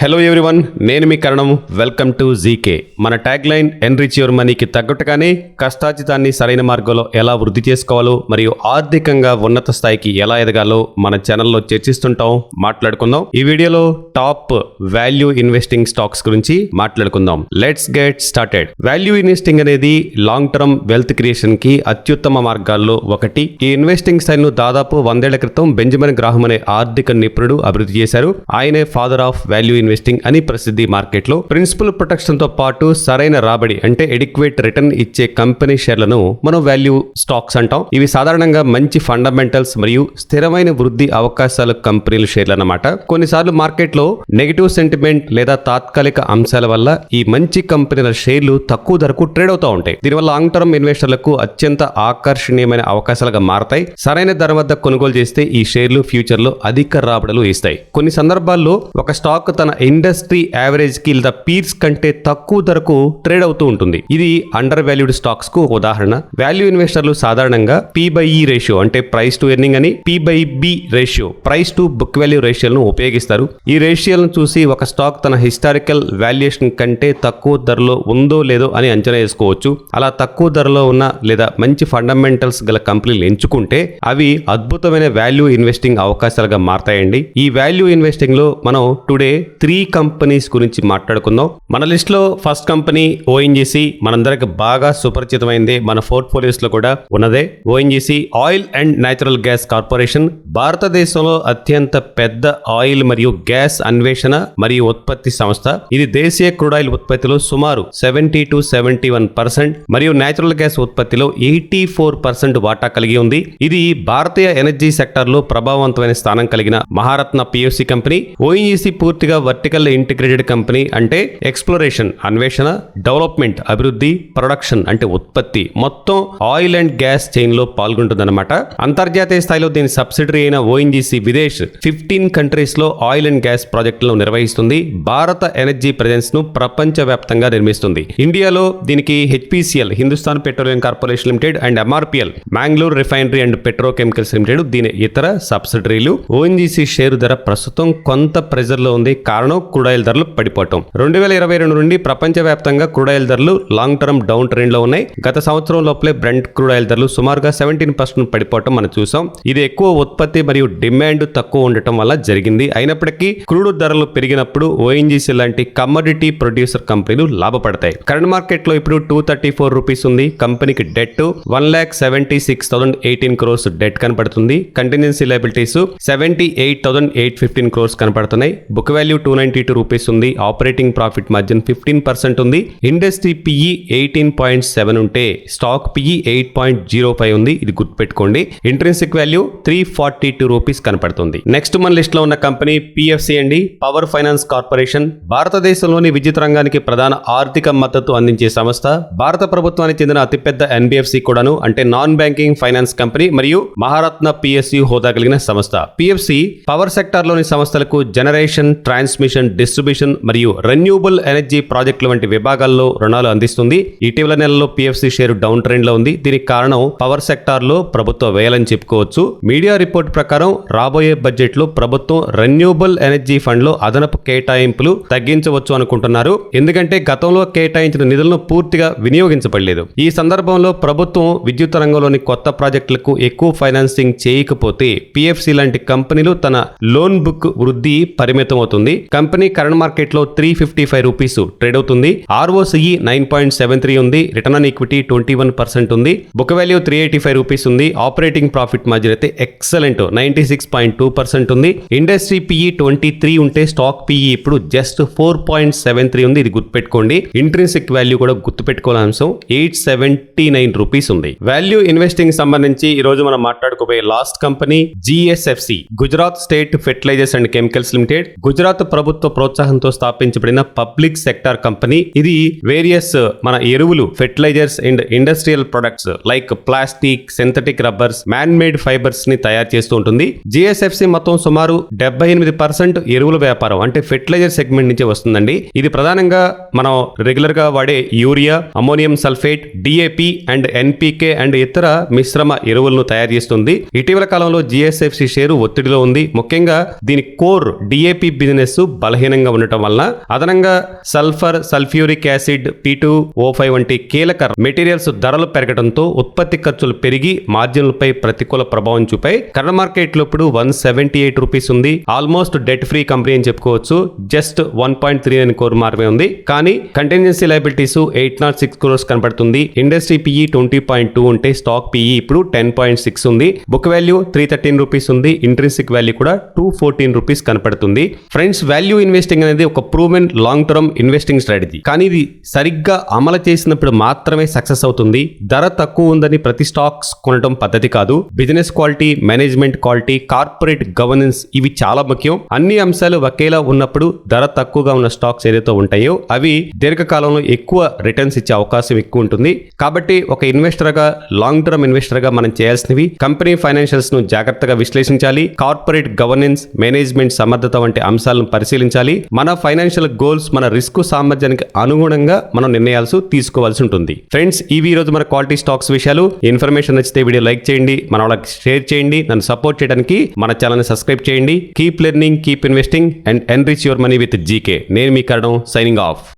Hello everyone, నేను మీ Karanam. Welcome to GK. మన ట్యాగ్ లైన్ ఎన్రిచ్ యువర్ మనీకి తగ్గట్టుగానే కష్టార్జితాన్ని సరైన మార్గంలో ఎలా వృద్ధి చేసుకోవాలో మరియు ఆర్థికంగా ఉన్నత స్థాయికి ఎలా ఎదగాలో మన ఛానల్లో చర్చిస్తుంటాం, మాట్లాడుకుందాం. ఈ వీడియోలో టాప్ వాల్యూ ఇన్వెస్టింగ్ స్టాక్స్ గురించి మాట్లాడుకుందాం. Let's get started. Value investing అనేది లాంగ్ టర్మ్ వెల్త్ క్రియేషన్ కి అత్యుత్తమ మార్గాల్లో ఒకటి. ఈ ఇన్వెస్టింగ్ స్టైల్ ను దాదాపు 100 ఏళ్ల క్రితం బెంజమిన్ గ్రాహం అనే ఆర్థిక నిపుణుడు అభివృద్ధి చేశారు. ఆయనే ఫాదర్ ఆఫ్ వాల్యూ ఇన్వెస్టింగ్ అని ప్రసిద్ధి. మార్కెట్ లో ప్రిన్సిపల్ ప్రొటెక్షన్ తో పాటు సరైన రాబడి అంటే ఎడిక్వేట్ రిటర్న్ ఇచ్చే కంపెనీ షేర్లను మనం వాల్యూ స్టాక్స్ అంటాం. ఇవి సాధారణంగా మంచి ఫండమెంటల్స్ మరియు స్థిరమైన వృద్ధి అవకాశాల కంపెనీల షేర్లు అన్నమాట. కొన్నిసార్లు మార్కెట్ లో నెగిటివ్ సెంటిమెంట్ లేదా తాత్కాలిక అంశాల వల్ల ఈ మంచి కంపెనీల షేర్లు తక్కువ ధరకు ట్రేడ్ అవుతూ ఉంటాయి. దీనివల్ల లాంగ్ టర్మ్ ఇన్వెస్టర్లకు అత్యంత ఆకర్షణీయమైన అవకాశాలుగా మారతాయి. సరైన ధర వద్ద కొనుగోలు చేస్తే ఈ షేర్లు ఫ్యూచర్ లో అధిక రాబడులు ఇస్తాయి. కొన్ని సందర్భాల్లో ఒక స్టాక్ తన ఇండస్ట్రీ యావరేజ్ కి లేదా పీర్స్ కంటే తక్కువ ధరకు ట్రేడ్ అవుతూ ఉంటుంది. ఇది అండర్ వాల్యూడ్ స్టాక్స్ కు ఉదాహరణ. వాల్యూ ఇన్వెస్టర్లు సాధారణంగా P/E రేషియో అంటే ప్రైస్ టు ఎర్నింగ్ అని, P/B ratio price to book value రేషియోలను ఉపయోగిస్తారు. ఈ రేషియోలను చూసి ఒక స్టాక్ తన హిస్టారికల్ వాల్యుయేషన్ కంటే తక్కువ ధరలో ఉందో లేదో అని అంచనా వేసుకోవచ్చు. అలా తక్కువ ధరలో ఉన్న లేదా మంచి ఫండమెంటల్స్ గల కంపెనీలు ఎంచుకుంటే అవి అద్భుతమైన వాల్యూ ఇన్వెస్టింగ్ అవకాశాలుగా మారతాయండి. ఈ వాల్యూ ఇన్వెస్టింగ్ లో మనం టుడే 3 కంపెనీస్ గురించి మాట్లాడుకుందాం. మన లిస్ట్ లో ఫస్ట్ కంపెనీ ONGC. మనందరికి బాగా సుపరిచితమైంది, మన పోర్ట్ఫోలియోస్ లో కూడా ఉన్నదే. ONGC oil and natural gas corporation భారతదేశంలో అత్యంత పెద్ద ఆయిల్ మరియు గ్యాస్ అన్వేషణ మరియు ఉత్పత్తి సంస్థ. ఇది దేశీయ క్రూడ్ ఆయిల్ ఉత్పత్తిలో సుమారు 70 to 71% మరియు నేచురల్ గ్యాస్ ఉత్పత్తిలో 84% వాటా కలిగి ఉంది. ఇది భారతీయ ఎనర్జీ సెక్టార్ లో ప్రభావవంతమైన స్థానం కలిగిన మహారత్న PSU కంపెనీ. ONGC పూర్తిగా వర్టికల్ ఇంటిగ్రేటెడ్ కంపెనీ అంటే ఎక్స్ప్లోరేషన్ అన్వేషణ, డెవలప్మెంట్ అభివృద్ధి, ప్రొడక్షన్ అంటే ఉత్పత్తి, మొత్తం ఆయిల్ అండ్ గ్యాస్ చైన్ లో పాల్గొంటుందన్నమాట. అంతర్జాతీయ స్థాయిలో దీని సబ్సిడరీ అయిన ONGC విదేశ్ 15 కంట్రీస్ లో ఆయిల్ అండ్ గ్యాస్ ప్రాజెక్టులను నిర్వహిస్తుంది. భారత ఎనర్జీ ప్రెజెన్స్ ను ప్రపంచ వ్యాప్తంగా నిర్మిస్తుంది. ఇండియాలో దీనికి HPCL Hindustan petroleum corporation limited and MRPL Mangalore refinery and petrochemicals limited దీని ఇతర సబ్సిడరీలు. ONGC షేరు ధర ప్రస్తుతం కొంత ప్రెజర్ లో ఉంది. కారణం క్రూడ్ ఆయిల్ ధరలు పడిపోవటం. 2022 నుండి ప్రపంచవ్యాప్తంగా క్రూడ్ ఆయిల్ ధరలు లాంగ్ టర్మ్ డౌన్ ట్రెండ్ లో ఉన్నాయి. గత సంవత్సరం లోపలే బ్రెంట్ క్రూడ్ ఆయిల్ ధరలు సుమారుగా 17% పడిపోవటం మనం చూసాం. ఇది ఎక్కువ ఉత్పత్తి మరియు డిమాండ్ తక్కువ ఉండటం వల్ల జరిగింది. అయినప్పటికీ క్రూడ్ ధరలు పెరిగినప్పుడు ONGC లాంటి కమోడిటీ ప్రొడ్యూసర్ కంపెనీలు లాభపడతాయి. కరెంట్ మార్కెట్ లో ఇప్పుడు 234 రూపీస్ ఉంది. కంపెనీకి డెట్ 1,76,018 crores డెట్ కనపడుతుంది. కంటింజెన్సీ లయబిలిటీస్ 78,815 crores కనపడుతున్నాయి. బుక్ వాల్యూ 292 రూపీస్ ఉంది. ఆపరేటింగ్ ప్రాఫిట్ మార్జిన్ 15% ఉంది. ఇండస్ట్రీ PE 18.7 ఉంటే స్టాక్ PE 8.05 ఉంది. ఇది గుర్తుపెట్టుకోండి. ఇంట్రిన్సిక్ వాల్యూ 342 రూపీస్ కనపడుతుంది. నెక్స్ట్ మన లిస్ట్ లో ఉన్న కంపెనీ PFC అండి. పవర్ ఫైనాన్స్ కార్పొరేషన్ భారతదేశంలోని విద్యుత్ రంగానికి ప్రధాన ఆర్థిక మద్దతు అందించే సంస్థ. భారత ప్రభుత్వానికి చెందిన అతిపెద్ద NBFC కూడాను, అంటే నాన్ బ్యాంకింగ్ ఫైనాన్స్ కంపెనీ మరియు మహారత్న PSU హోదా కలిగిన సంస్థ. PFC పవర్ సెక్టార్ లోని సంస్థలకు జనరేషన్, ట్రాన్స్మిషన్, డిస్ట్రిబ్యూషన్ మరియు రెన్యూబుల్ ఎనర్జీ ప్రాజెక్టుల వంటి విభాగాల్లో రుణాలు అందిస్తుంది. ఇటీవల నెలలో PFC షేరు డౌన్ ట్రెండ్ లో ఉంది. దీనికి కారణం పవర్ సెక్టార్ లో ప్రభుత్వ వ్యయాలని చెప్పుకోవచ్చు. మీడియా రిపోర్ట్ ప్రకారం రాబోయే బడ్జెట్ లో ప్రభుత్వం రెన్యూబుల్ ఎనర్జీ ఫండ్ లో అదనపు కేటాయింపులు తగ్గించవచ్చు అనుకుంటున్నారు. ఎందుకంటే గతంలో కేటాయించిన నిధులను పూర్తిగా వినియోగించబడలేదు. ఈ సందర్భంలో ప్రభుత్వం విద్యుత్ రంగంలోని కొత్త ప్రాజెక్టులకు ఎక్కువ ఫైనాన్సింగ్ చేయకపోతే PFC లాంటి కంపెనీలు తన లోన్ బుక్ వృద్ధి పరిమితం అవుతుంది. కంపెనీ కరెంట్ మార్కెట్ లో 355 రూపీస్ ట్రేడ్ అవుతుంది. ROCE 9.73 ఉంది. రిటర్న్ ఆన్ ఈక్విటీ 21% ఉంది. బుక్ వాల్యూ 385 రూపీస్ ఉంది. ఆపరేటింగ్ ప్రాఫిట్ మార్జిన్ అయితే ఎక్సలెంట్ 96.2% ఉంది. ఇండస్ట్రీ PE 23 ఉంటే స్టాక్ PE ఇప్పుడు జస్ట్ 4.73 ఉంది. ఇది గుర్తుపెట్టుకోండి. ఇంట్రిన్సిక్ వాల్యూ కూడా గుర్తుపెట్టుకోవాల్సిన అంశం 879 రూపీస్ ఉంది. వాల్యూ ఇన్వెస్టింగ్ సంబంధించి ఈ రోజు మనం మాట్లాడుకోబోయే last company GSFC Gujarat state fertilisers and chemicals limited. Gujarat ప్రభుత్వ ప్రోత్సాహంతో స్థాపించబడిన పబ్లిక్ సెక్టార్ కంపెనీ. ఇది వేరియస్ మన ఎరువులు, fertilisers and industrial products like plastic, synthetic rubbers, man made fibres ని తయారు చేస్తూ ఉంటుంది. GSFC మొత్తం సుమారు 78% ఎరువుల వ్యాపారం అంటే ఫెర్టిలైజర్ సెగ్మెంట్ నుంచి వస్తుందండి. ఇది ప్రధానంగా మనం రెగ్యులర్ గా వాడే urea, ammonium sulphate, DAP and NPK and ఇతర మిశ్రమ ఎరువులను తయారు చేస్తుంది. ఇటీవల కాలంలో GSFC షేరు ఒత్తిడిలో ఉంది. ముఖ్యంగా దీని కోర్ DAP బిజినెస్ బలహీనంగా ఉండటం వలన అదనంగా సల్ఫర్, సల్ఫ్యూరిక్ యాసిడ్, P2O5 వంటి కీలక మెటీరియల్స్ ధరలు పెరగడంతో ఉత్పత్తి ఖర్చులు పెరిగి మార్జిన్లపై ప్రతికూల ప్రభావం చూపాయి. కరెంట్ మార్కెట్ లో ఇప్పుడు 178 రూపీస్ ఉంది. ఆల్మోస్ట్ డెట్ ఫ్రీ కంపెనీ అని చెప్పుకోవచ్చు. జస్ట్ 1.39 crore మాత్రమే ఉంది. కానీ కంటింజెన్సీ లయబిలిటీస్ 806 crores కనబడుతుంది. ఇండస్ట్రీ PE 20.2 ఉంటే స్టాక్ PE ఇప్పుడు 10.6 ఉంది. బుక్ వాల్యూ 313 రూపీస్ ఉంది. ఇంట్రిన్సిక్ వాల్యూ కూడా 214 రూపీస్ కనపడుతుంది. ఫ్రెండ్స్, వాల్యూ ఇన్వెస్టింగ్ అనేది ఒక proven long term investing strategy. కానీ ఇది సరిగ్గా అమలు చేసినప్పుడు మాత్రమే సక్సెస్ అవుతుంది. ధర తక్కువ ఉందని ప్రతి స్టాక్స్ కొనడం పద్ధతి కాదు. Business quality, management quality, corporate governance ఇవి చాలా ముఖ్యం. అన్ని అంశాలు ఒకేలా ఉన్నప్పుడు ధర తక్కువగా ఉన్న స్టాక్స్ ఏదైతే ఉంటాయో అవి దీర్ఘకాలంలో ఎక్కువ రిటర్న్స్ ఇచ్చే అవకాశం ఎక్కువ ఉంటుంది. కాబట్టి ఒక ఇన్వెస్టర్ గా, లాంగ్ టర్మ్ ఇన్వెస్టర్ గా మనం చేయాల్సినవి కంపెనీ ఫైనాన్షియల్స్ ను జాగ్రత్తగా విశ్లేషించాలి. కార్పొరేట్ గవర్నెన్స్, మేనేజ్మెంట్ సమర్థత వంటి అంశాలను పరిశీలించాలి. మన ఫైనాన్షియల్ గోల్స్, మన రిస్క్ సామర్థ్యానికి అనుగుణంగా మనం నిర్ణయాలు తీసుకోవాల్సి ఉంటుంది. ఫ్రెండ్స్, ఇవి ఈ రోజు మన క్వాలిటీ స్టాక్స్ విషయాలు. ఇన్ఫర్మేషన్ నచ్చితే వీడియో లైక్ చేయండి, మన వాళ్ళకి షేర్ చేయండి. నన్ను సపోర్ట్ చేయడానికి మన ఛానల్ ని సబ్స్క్రైబ్ చేయండి. Keep learning, keep investing and enrich your money with GK. నేను మీ కరణం, సైనింగ్ ఆఫ్.